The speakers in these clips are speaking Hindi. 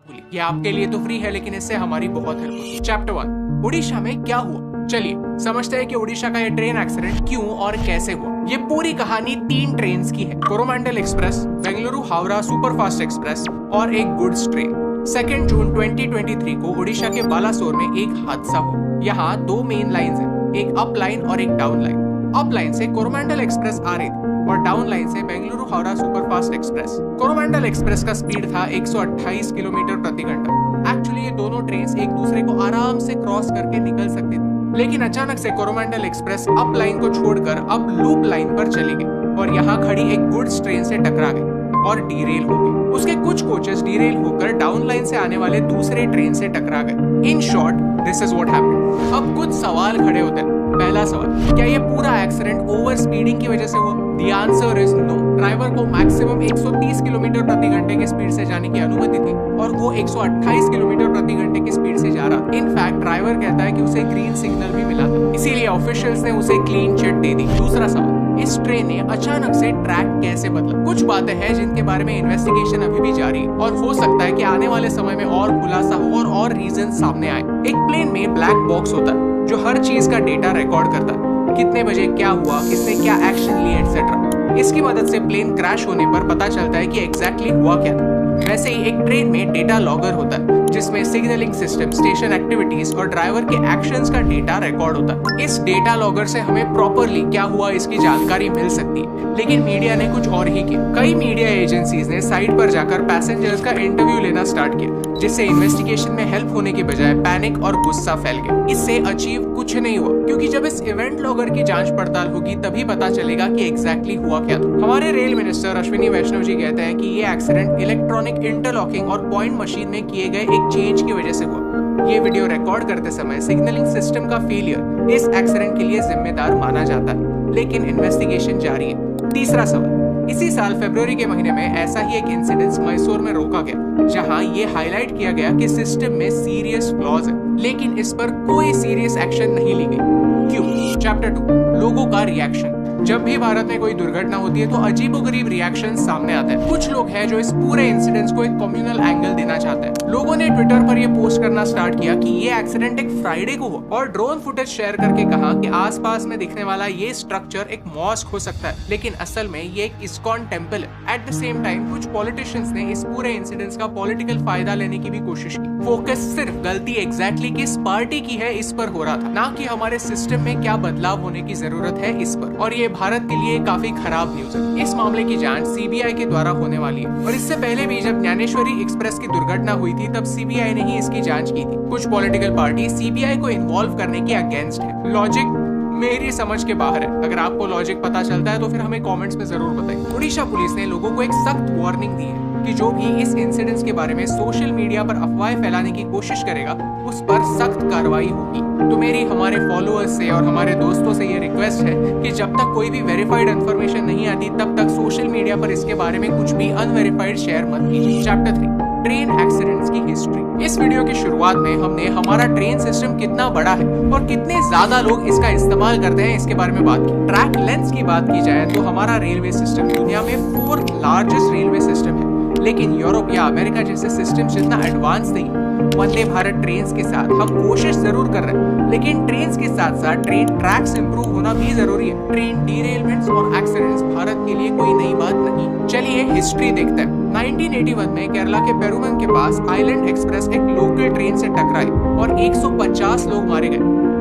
ये आपके लिए तो फ्री है, लेकिन इससे हमारी बहुत हेल्प होगी। चैप्टर 1, उड़ीसा में क्या हुआ। चलिए समझते हैं कि उड़ीसा का ये ट्रेन एक्सीडेंट क्यों और कैसे हुआ। ये पूरी कहानी 3 ट्रेन की है, Coromandel express, Bengaluru Howrah superfast express और एक गुड्स ट्रेन। 2 जून 2023 को उड़ीसा के बालासोर में एक हादसा हुआ। यहाँ 2 मेन लाइन्स हैं, एक अप लाइन और एक डाउन लाइन। अप लाइन से कोरोमंडल एक्सप्रेस आ रही थी और डाउन लाइन से Bengaluru Howrah superfast express. Coromandel express का स्पीड था 128 किलोमीटर प्रति घंटा। एक्चुअली ये दोनों ट्रेन एक दूसरे को आराम से क्रॉस करके निकल सकती थी, लेकिन अचानक से कोरोमंडल एक्सप्रेस अप लाइन को छोड़कर अब लूप लाइन पर चली गई और यहाँ खड़ी एक गुड्स ट्रेन से टकरा गई और डीरेल हो गई। उसके कुछ कोचेस डीरेल होकर डाउन लाइन से आने वाले दूसरे ट्रेन से टकरा गए। In short this is what happened. अब कुछ सवाल खड़े होते हैं। पहला सवाल, क्या ये पूरा एक्सीडेंट ओवर स्पीडिंग की वजह से हुआ? The answer is no। Driver को मैक्सिमम 130 किलोमीटर प्रति घंटे की स्पीड से जाने की अनुमति थी और वो 128 किलोमीटर प्रति घंटे की स्पीड से जा रहा था। इनफैक्ट ड्राइवर कहता है कि उसे ग्रीन सिग्नल भी मिला था, इसीलिए ऑफिशियल्स ने उसे क्लीन चिट दे दी। दूसरा सवाल, इस ट्रेन ने अचानक से ट्रैक कैसे बदला? कुछ बातें हैं जिनके बारे में इन्वेस्टिगेशन अभी भी जारी है और हो सकता है कि आने वाले समय में और खुलासा हो और रीजन सामने आए। एक प्लेन में ब्लैक बॉक्स होता है जो हर चीज का डेटा रिकॉर्ड करता है, कितने बजे क्या हुआ, किसने क्या एक्शन लिए एटसेट्रा। इसकी मदद से प्लेन क्रैश होने पर पता चलता है कि एग्जैक्टली हुआ क्या था। वैसे ही एक ट्रेन में डेटा लॉगर होता है जिसमें सिग्नलिंग सिस्टम, स्टेशन एक्टिविटीज और ड्राइवर के एक्शंस का डेटा रिकॉर्ड होता है। इस डेटा लॉगर से हमें प्रॉपरली क्या हुआ इसकी जानकारी मिल सकती है, लेकिन मीडिया ने कुछ और ही किया। कई मीडिया एजेंसीज ने साइट पर जाकर पैसेंजर्स का इंटरव्यू लेना स्टार्ट किया, जिससे इन्वेस्टिगेशन में हेल्प होने के बजाय पैनिक और गुस्सा फैल गया। इससे अचीव कुछ नहीं हुआ, क्योंकि जब इस इवेंट लॉगर की जांच पड़ताल होगी तभी पता चलेगा कि एग्जैक्टली हुआ क्या था। हमारे रेल मिनिस्टर अश्विनी वैष्णव जी कहते हैं कि ये एक्सीडेंट इलेक्ट्रॉनिक इंटरलॉकिंग और पॉइंट मशीन में किए गए एक चेंज की वजह से हुआ। ये वीडियो रिकॉर्ड करते समय सिग्नलिंग सिस्टम का फेलियर इस एक्सीडेंट के लिए जिम्मेदार माना जाता है, लेकिन इन्वेस्टिगेशन जारी है। तीसरा सवाल, इसी साल फरवरी के महीने में ऐसा ही एक इंसिडेंट मैसूर में रोका गया, जहां ये हाईलाइट किया गया कि सिस्टम में सीरियस फ्लॉज है, लेकिन इस पर कोई सीरियस एक्शन नहीं ली गई। क्यों? चैप्टर 2, लोगों का रिएक्शन। जब भी भारत में कोई दुर्घटना होती है तो अजीबोगरीब रिएक्शन सामने आते हैं। कुछ लोग हैं जो इस पूरे इंसिडेंट को एक कम्युनल एंगल देना चाहते हैं। लोगों ने ट्विटर पर ये पोस्ट करना स्टार्ट किया कि ये एक्सीडेंट एक फ्राइडे को हुआ और ड्रोन फुटेज शेयर करके कहा कि आसपास में दिखने वाला ये स्ट्रक्चर एक मॉस्क हो सकता है, लेकिन असल में ये एक इस्कॉन टेम्पल है। एट द सेम टाइम कुछ पॉलिटिशियंस ने इस पूरे इंसिडेंट का पॉलिटिकल फायदा लेने की भी कोशिश की। फोकस सिर्फ गलती एग्जैक्टली किस पार्टी की है इस पर हो रहा था, ना कि हमारे सिस्टम में क्या बदलाव होने की जरूरत है इस पर। और ये भारत के लिए काफी खराब न्यूज है। इस मामले की जांच सीबीआई के द्वारा होने वाली है और इससे पहले भी जब ज्ञानेश्वरी एक्सप्रेस की दुर्घटना हुई थी तब सीबीआई ने ही इसकी जांच की थी। कुछ पॉलिटिकल पार्टी सीबीआई को इन्वॉल्व करने के अगेंस्ट है। लॉजिक मेरी समझ के बाहर है। अगर आपको लॉजिक पता चलता है तो फिर हमें कमेंट्स में जरूर बताइए। उड़ीसा पुलिस ने लोगों को एक सख्त वार्निंग दी है कि जो भी इस इंसिडेंट के बारे में सोशल मीडिया पर अफवाहें फैलाने की कोशिश करेगा उस पर सख्त कार्रवाई होगी। तो मेरी हमारे फॉलोअर्स से और हमारे दोस्तों से ये रिक्वेस्ट है कि जब तक कोई भी वेरीफाइड इन्फॉर्मेशन नहीं आती तब तक सोशल मीडिया पर इसके बारे में कुछ भी अनवेरीफाइड शेयर मत कीजिए। चैप्टर 3, ट्रेन एक्सीडेंट्स की हिस्ट्री। इस वीडियो की शुरुआत में हमने हमारा ट्रेन सिस्टम कितना बड़ा है और कितने ज्यादा लोग इसका इस्तेमाल करते हैं इसके बारे में बात की। ट्रैक लेंथ की बात की जाए तो हमारा रेलवे सिस्टम दुनिया में 4th लार्जेस्ट रेलवे सिस्टम है, लेकिन यूरोप या अमेरिका जैसे सिस्टम जितना एडवांस नहीं। वंदे भारत ट्रेन के साथ हम कोशिश जरूर कर रहे हैं, लेकिन ट्रेन के साथ साथ ट्रेन ट्रैक्स इंप्रूव होना भी जरूरी है। ट्रेन डीरेलमेंट्स और एक्सीडेंट्स भारत के लिए कोई नई बात नहीं। चलिए हिस्ट्री देखते हैं। 1981 में केरला के पेरुमन के पास आइलैंड एक्सप्रेस एक लोकल ट्रेन से टकराई और 150 लोग मारे गए।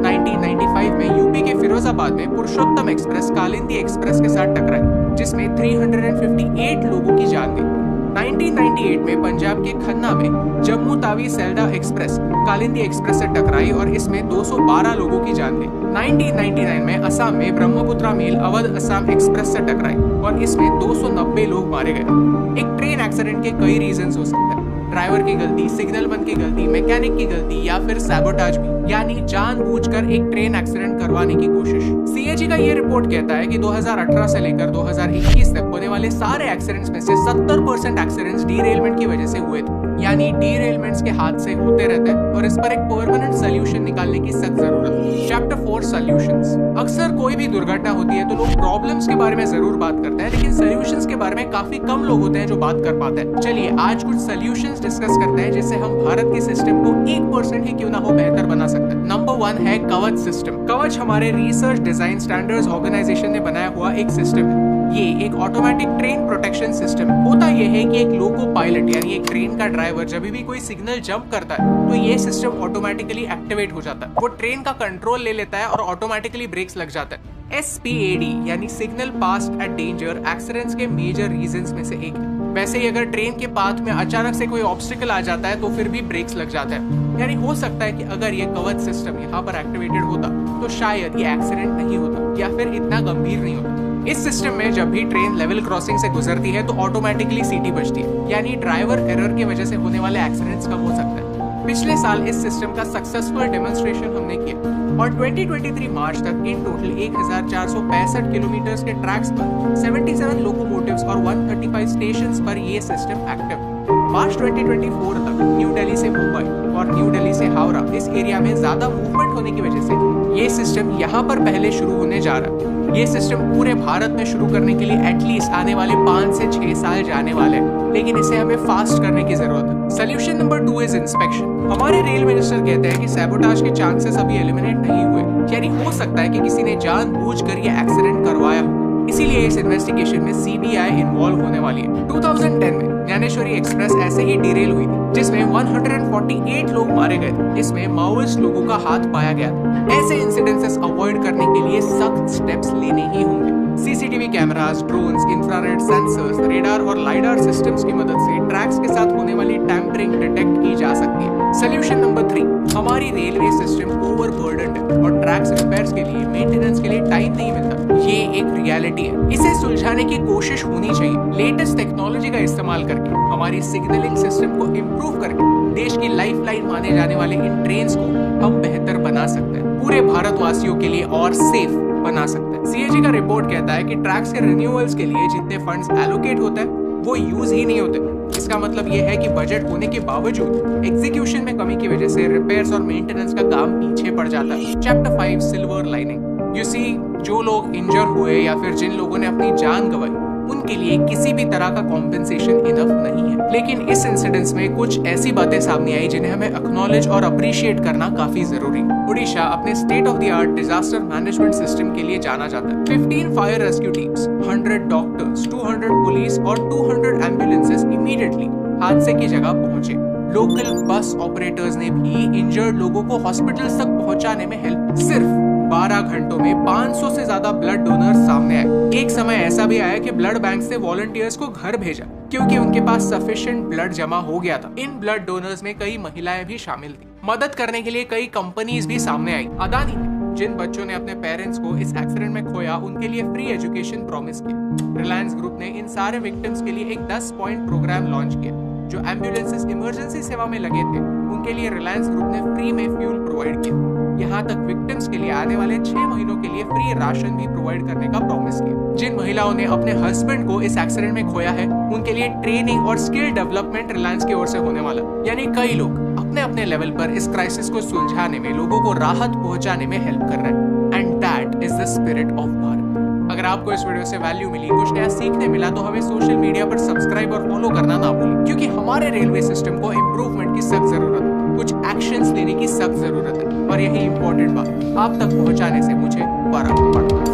1995 में यूपी के फिरोजाबाद में पुरुषोत्तम एक्सप्रेस कालिंदी एक्सप्रेस के साथ टकराई, जिसमें 358 लोगों की जान गई। 1998 में पंजाब के खन्ना में Jammu Tawi Selda express Kalindi express से टकराई और इसमें 212 लोगों की जान गई। 1999 में असम में ब्रह्मपुत्रा मेल अवध असम एक्सप्रेस से टकराई और इसमें 290 लोग मारे गए। एक ट्रेन एक्सीडेंट के कई रीजंस हो सकते हैं। ड्राइवर की गलती, सिग्नल बंद की गलती, मैकेनिक की गलती या फिर सैबोटाज भी, यानी जानबूझकर एक ट्रेन एक्सीडेंट करवाने की कोशिश। सीएजी का ये रिपोर्ट कहता है कि 2018 से लेकर 2021 तक होने वाले सारे एक्सीडेंट्स में से 70% एक्सीडेंट्स डीरेलमेंट की वजह से हुए थे। यानी डीरेलमेंट्स के हादसे होते रहते हैं और इस पर एक परमानेंट सोल्यूशन निकालने की सख्त जरूरत है। Chapter 4 solutions. अक्सर कोई भी दुर्घटना होती है तो लोग प्रॉब्लम्स के बारे में जरूर बात करते हैं, लेकिन सॉल्यूशंस के बारे में काफी कम लोग होते हैं जो बात कर पाते हैं। चलिए आज कुछ सॉल्यूशंस डिस्कस करते हैं जिससे हम भारत के सिस्टम को 1% ही क्यों ना हो बेहतर बना सकते हैं। नंबर 1 है कवच सिस्टम। कवच हमारे रिसर्च डिजाइन स्टैंडर्ड्स ऑर्गेनाइजेशन ने बनाया हुआ एक सिस्टम है। ये एक ऑटोमेटिक ट्रेन प्रोटेक्शन सिस्टम है। होता यह है कि एक लोको पायलट यानी एक ट्रेन का ड्राइवर जब भी कोई सिग्नल जंप करता है तो ये सिस्टम ऑटोमेटिकली एक्टिवेट हो जाता है। वो ट्रेन का कंट्रोल ले लेता है और ऑटोमेटिकली ब्रेक्स लग जाता है। SPAD यानी signal passed at danger accidents के मेजर रीजंस में से एक है। वैसे ही अगर ट्रेन के पाथ में अचानक से कोई ऑब्स्टिकल आ जाता है तो फिर भी ब्रेक्स लग जाता है। यानी हो सकता है कि अगर ये कवच सिस्टम यहाँ पर एक्टिवेटेड होता तो शायद ये एक्सीडेंट नहीं होता या फिर इतना गंभीर नहीं होता। इस सिस्टम में जब भी ट्रेन लेवल क्रॉसिंग से गुजरती है तो ऑटोमेटिकली सीटी बजती है, यानी ड्राइवर एरर की वजह से होने वाले एक्सीडेंट्स कम हो सकते हैं। पिछले साल इस सिस्टम का सक्सेसफुल डेमोन्स्ट्रेशन हमने किया और 2023 मार्च तक इन टोटल 1465 किलोमीटर के ट्रैक्स पर 77 लोकोमोटिव्स और 135 स्टेशंस पर ये सिस्टम एक्टिव। मार्च 2024 तक न्यू दिल्ली से मुंबई और न्यू दिल्ली से हावड़ा इस एरिया में ज्यादा मूवमेंट होने की वजह से ये सिस्टम यहाँ पर पहले शुरू होने जा रहा है। ये सिस्टम पूरे भारत में शुरू करने के लिए एटलीस्ट आने वाले 5 से 6 साल जाने वाले हैं, लेकिन इसे हमें फास्ट करने की जरूरत है। Solution number 2 is inspection. हमारे रेल मिनिस्टर कहते हैं कि सैबोटाज के चांसेस अभी एलिमिनेट नहीं हुए, यानी हो सकता है कि किसी ने जानबूझकर ये एक्सीडेंट करवाया हो। इसीलिए इस इन्वेस्टिगेशन में CBI इन्वॉल्व होने वाली है। 2010 में ज्ञानेश्वरी एक्सप्रेस ऐसे ही डिरेल हुई थी जिसमें 148 लोग मारे गए थे। इसमें माओइस्ट लोगों का हाथ पाया गया था। ऐसे इंसिडेंसेस अवॉइड करने के लिए सख्त स्टेप्स लेने ही होंगे। CCTV cameras, drones, infrared sensors, radar और लाइडार सिस्टम्स की मदद से ट्रैक्स के साथ होने वाली टैंपरिंग डिटेक्ट की जा सकती है। सोल्यूशन नंबर 3, हमारी रेलवे सिस्टम ओवरबर्डन्ड है और ट्रैक्स रिपेयर्स के लिए, मेंटेनेंस के लिए टाइम नहीं मिलता। ये एक रियलिटी है, इसे सुलझाने की कोशिश होनी चाहिए। लेटेस्ट टेक्नोलॉजी का इस्तेमाल करके, हमारी सिग्नलिंग सिस्टम को इम्प्रूव करके देश की लाइफलाइन माने जाने वाले इन ट्रेन्स को हम बेहतर बना सकते हैं, पूरे भारतवासियों के लिए और सेफ बना सकते हैं। CAG का रिपोर्ट कहता है कि ट्रैक्स के रिन्यूअल्स के लिए जितने फंड्स एलोकेट होते हैं वो यूज ही नहीं होते। इसका मतलब ये है कि बजट होने के बावजूद एग्जीक्यूशन में कमी की वजह से रिपेयर्स और मेंटेनेंस का काम पीछे पड़ जाता है। Chapter 5 silver lining. You see, जो लोग इंजर हुए या फिर जिन लोगों ने अपनी जान गंवाई उनके लिए किसी भी तरह का कॉम्पेंसेशन इनफ नहीं है, लेकिन इस इंसिडेंट्स में कुछ ऐसी बातें सामने आई जिन्हें हमें एक्नॉलेज और अप्रिशिएट करना काफी जरूरी है। उड़ीसा अपने state of the art disaster management system के लिए जाना जाता है। 15 fire rescue teams, 100 doctors, 200 police और 200 एम्बुलेंसेस इमीडिएटली हादसे की जगह पहुंचे। लोकल बस ऑपरेटर्स ने भी इंजर्ड लोगों को हॉस्पिटल्स तक पहुंचाने में हेल्प। सिर्फ 12 घंटों में 500 से ज्यादा ब्लड डोनर्स सामने आए। एक समय ऐसा भी आया कि ब्लड बैंक से वॉलंटियर्स को घर भेजा क्योंकि उनके पास सफिशिएंट ब्लड जमा हो गया था। इन ब्लड डोनर्स में कई महिलाएं भी शामिल थी। मदद करने के लिए कई कंपनीज भी सामने आई। अदानी ने जिन बच्चों ने अपने पेरेंट्स को इस एक्सीडेंट में खोया उनके लिए फ्री एजुकेशन प्रॉमिस किया। रिलायंस ग्रुप ने इन सारे विक्टिम्स के लिए एक 10 पॉइंट प्रोग्राम लॉन्च किया। जो एम्बुलेंसेस इमरजेंसी सेवा में लगे थे उनके लिए रिलायंस ग्रुप ने फ्री में फ्यूल प्रोवाइड किया। यहाँ तक विक्टिम्स के लिए आने वाले 6 महीनों के लिए फ्री राशन भी प्रोवाइड करने का प्रॉमिस किया। जिन महिलाओं ने अपने हस्बैंड को इस एक्सीडेंट में खोया है उनके लिए ट्रेनिंग और स्किल डेवलपमेंट रिलायंस की ओर से होने वाला। यानी कई लोग अपने अपने लेवल पर इस क्राइसिस को सुलझाने में, लोगों को राहत पहुंचाने में हेल्प कर रहे हैं। And that is the spirit of Bharat. अगर आपको इस वीडियो से वैल्यू मिली, कुछ नया सीखने मिला तो हमें सोशल मीडिया पर सब्सक्राइब और फॉलो करना ना भूलें, क्योंकि हमारे रेलवे सिस्टम को इम्प्रूवमेंट की सख्त जरूरत है। कुछ एक्शंस लेने की सख्त जरूरत है और यही इंपॉर्टेंट बात आप तक पहुंचाने से मुझे फर्क पड़ता है।